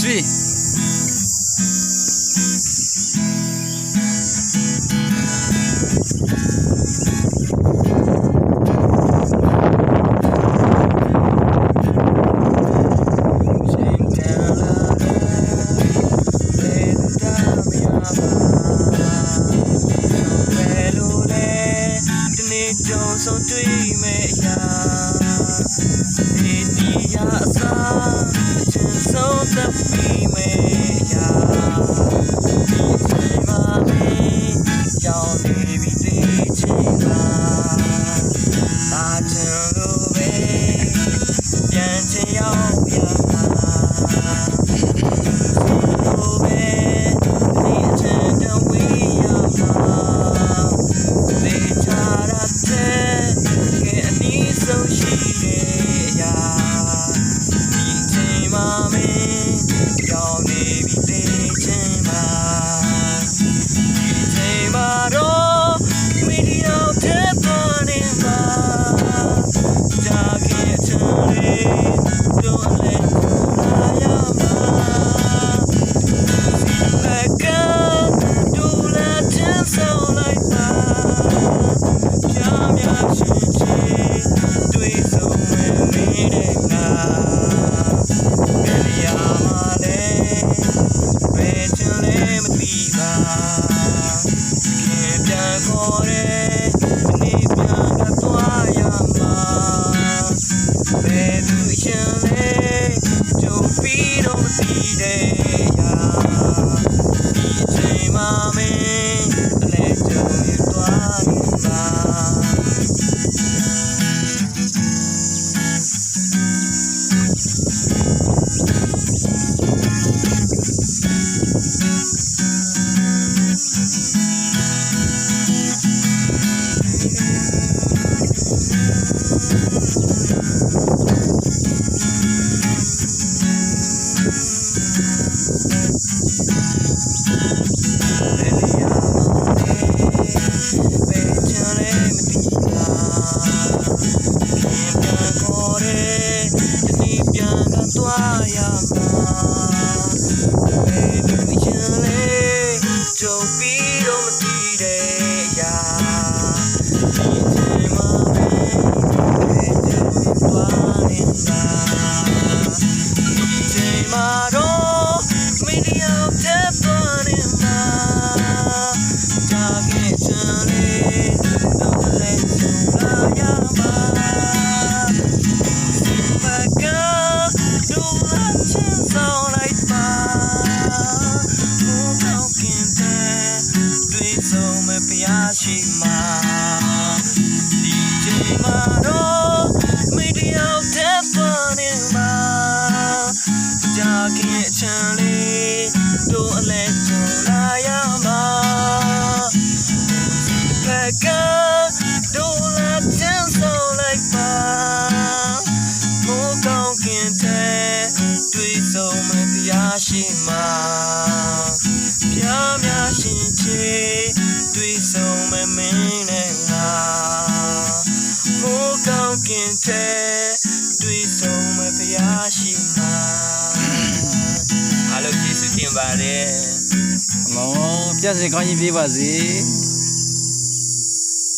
3ဆုံးတွေ့မဲ့ရာဒီတရားအစားချင်ဆုံးသပ်ပြီးမဲ့ရာဒီချိန်မှာမင်းရောက်နေပြီသိချင်တာသာချင်လို့ပဲပြန်ချင်ရောက်ပြတာလို့ပဲဒီအချင်တဝေးရမှာလေချာရတဲ့ဆုံးရှိတဲ့ရာဒီချိန်မှာမင်းရောက်နေပြီသိချင်မှာဒီချိန်မှာတော့မီဒီယာတဲ့ပေါ်နေမှာကြာခဲ့ချင်လေတို့လည်းလာရမှာလက်ကတို့လည်းချင်ဆုံးလိုက်ပါပြမြရှင်ချေတွေ့ဆုံးမဲ့မင်းတဲ့ငါဘယ်နေရာမှာလဲဘယ်ချင်လဲမသိပါခင်ပြန်ခေါ်တဲ့ဒီပြန်ကသွားရမှာဘယ်သူရှင်လဲကြုံပြီးတော့မသိတဲ့ရာဒီချိန်မှာမင်းအလဲကြုံရသွားနေမှာသွားရမှာဘယ်သူရှင်လဲကြုံပြီးတော့မသိတဲ့ရာဒီချိန်မှာပဲကြုံသွားနေတာဒီချိန်မှာတော့မီဒီယာတဲ့ပေါ်နေမှာကြာခဲ့ချင်လေတော့လည်းကြုံလာရမှာဆုံးလိုက်ပါမူကောင်းကင်တဲ့တွေ့ဆုံးမပြရှိမှာဒီချိန်မှာတော့မီဒီယာတဲ့ပေါ်နေမှာကြာခင်ချန်လေးတို့အလဲကြုံလာရမှာဘက်ကတို့လာချင်ဆုံးလိုက်ပါမူကောင်းကင်တဲ့တွေ့ဆုံးမပြရှိမှာပြမြရှင်ချေတွေ့ဆုံးမမင်းနဲ့ငါမိုးကောင်းကင်တဲ့တွေ့ဆုံးမပြရှိမှာအားလုံးကျေးဇူးတင်ပါတယ် မောပြည့်စင်ကောင်းကြီးပေးပါစေ